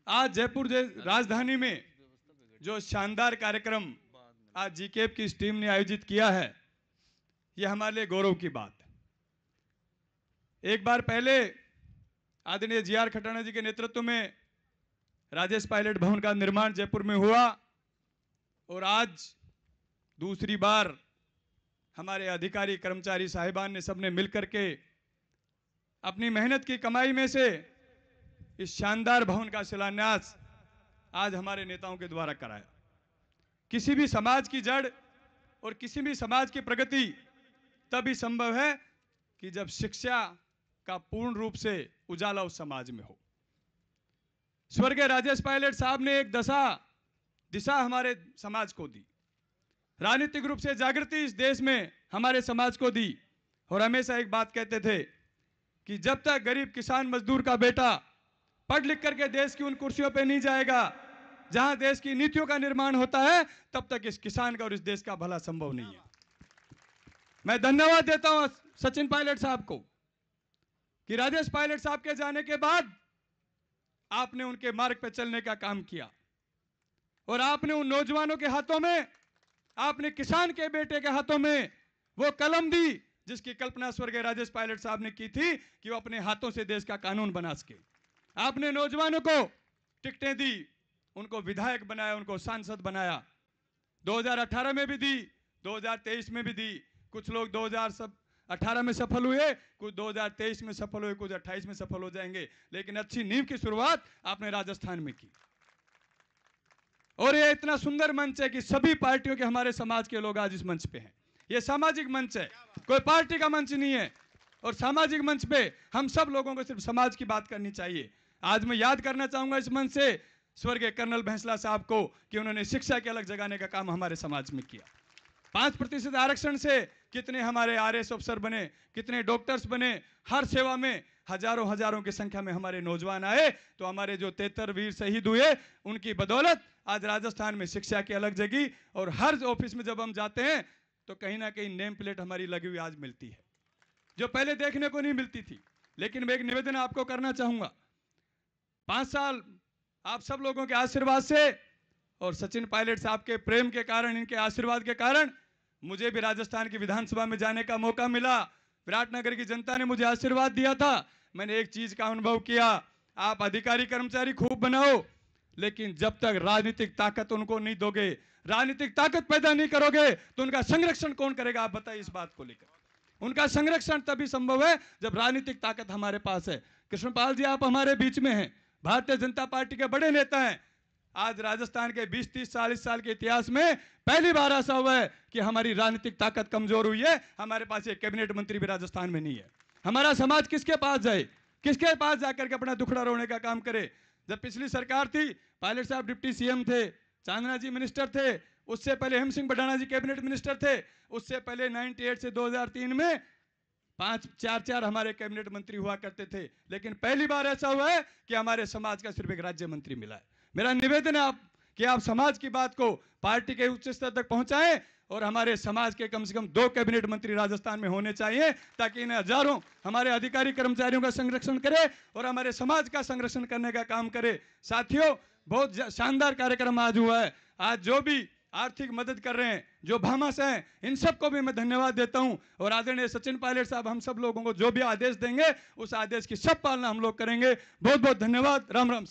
आज जयपुर राजधानी में जो शानदार कार्यक्रम आज जीकेप की इस टीम ने आयोजित किया है, यह हमारे लिए गौरव की बात है। एक बार पहले आदरणीय जी.आर. खटाना जी के नेतृत्व में राजेश पायलट भवन का निर्माण जयपुर में हुआ और आज दूसरी बार हमारे अधिकारी कर्मचारी साहिबान ने सबने मिलकर के अपनी मेहनत की कमाई में से इस शानदार भवन का शिलान्यास आज हमारे नेताओं के द्वारा कराया। किसी भी समाज की जड़ और किसी भी समाज की प्रगति तभी संभव है कि जब शिक्षा का पूर्ण रूप से उजाला उस समाज में हो। स्वर्गीय राजेश पायलट साहब ने एक दिशा हमारे समाज को दी, राजनीतिक रूप से जागृति इस देश में हमारे समाज को दी और हमेशा एक बात कहते थे कि जब तक गरीब किसान मजदूर का बेटा पढ़ लिख करके देश की उन कुर्सियों पे नहीं जाएगा जहां देश की नीतियों का निर्माण होता है, तब तक इस किसान का और इस देश का भला संभव नहीं है। मैं धन्यवाद देता हूं सचिन पायलट साहब को कि राजेश पायलट साहब के जाने के बाद आपने उनके मार्ग पर चलने का काम किया और आपने उन नौजवानों के हाथों में, आपने किसान के बेटे के हाथों में वो कलम दी जिसकी कल्पना स्वर्गीय राजेश पायलट साहब ने की थी कि वो अपने हाथों से देश का कानून बना सके। आपने नौजवानों को टिकटें दी, उनको विधायक बनाया, उनको सांसद बनाया। 2018 में भी दी, 2023 में भी दी। कुछ लोग 2018 में सफल हुए, कुछ 2023 में सफल हुए, कुछ 28 में सफल हो जाएंगे, लेकिन अच्छी नींव की शुरुआत आपने राजस्थान में की। और ये इतना सुंदर मंच है कि सभी पार्टियों के, हमारे समाज के लोग आज इस मंच पे हैं। ये सामाजिक मंच है, कोई पार्टी का मंच नहीं है। और सामाजिक मंच पे हम सब लोगों को सिर्फ समाज की बात करनी चाहिए। आज मैं याद करना चाहूंगा इस मंच से स्वर्गीय कर्नल भैंसला साहब को कि उन्होंने शिक्षा की अलग जगाने का काम हमारे समाज में किया। 5% आरक्षण से कितने हमारे आरएस अफसर बने, कितने डॉक्टर्स बने, हर सेवा में हजारों की संख्या में हमारे नौजवान आए। तो हमारे जो 73 वीर शहीद हुए, उनकी बदौलत आज राजस्थान में शिक्षा की अलग जगी। और हर ऑफिस में जब हम जाते हैं तो कहीं ना कहीं नेम प्लेट हमारी लगी हुई आज मिलती है, जो पहले देखने को नहीं मिलती थी। लेकिन मैं एक निवेदन आपको करना चाहूंगा, 5 साल आप सब लोगों के आशीर्वाद से और सचिन पायलट साहब के प्रेम के कारण, इनके आशीर्वाद के कारण मुझे भी राजस्थान की विधानसभा में जाने का मौका मिला। विराटनगर की जनता ने मुझे आशीर्वाद दिया था। मैंने एक चीज का अनुभव किया, आप अधिकारी कर्मचारी खूब बनाओ, लेकिन जब तक राजनीतिक ताकत उनको नहीं दोगे, राजनीतिक ताकत पैदा नहीं करोगे, तो उनका संरक्षण कौन करेगा? आप बताइए इस बात को लेकर। उनका संरक्षण तभी संभव है जब राजनीतिक ताकत हमारे पास है। कृष्णपाल जी, आप हमारे बीच में हैं, भारतीय जनता पार्टी के बड़े नेता हैं। आज राजस्थान के 20, 30, 40 साल के इतिहास में पहली बार ऐसा हुआ है कि हमारी राजनीतिक ताकत कमजोर हुई है। हमारे पास एक कैबिनेट मंत्री भी राजस्थान में नहीं है। हमारा समाज किसके पास जाए, किसके पास जाकर के अपना दुखड़ा रोने का काम करे? जब पिछली सरकार थी, पायलट साहब डिप्टी सीएम थे, चांदना जी मिनिस्टर थे, उससे पहले हेम सिंह बढ़ाना जी कैबिनेट मिनिस्टर थे, उससे पहले 98 से 2003 में 5-4 हमारे कैबिनेट मंत्री हुआ करते थे। लेकिन पहली बार ऐसा हुआ है कि हमारे समाज का सिर्फ एक राज्य मंत्री मिला है। मेरा निवेदन है आप कि आप समाज की बात को पार्टी के उच्च स्तर तक पहुंचाएं और हमारे समाज के कम से कम 2 कैबिनेट मंत्री राजस्थान में होने चाहिए, ताकि इन हजारों हमारे अधिकारी कर्मचारियों का संरक्षण करे और हमारे समाज का संरक्षण करने का काम करे। साथियों, बहुत शानदार कार्यक्रम आज हुआ है। आज जो भी आर्थिक मदद कर रहे हैं, जो भामास हैं, इन सबको भी मैं धन्यवाद देता हूं। और आदरणीय सचिन पायलट साहब हम सब लोगों को जो भी आदेश देंगे, उस आदेश की सब पालना हम लोग करेंगे। बहुत बहुत धन्यवाद। राम राम।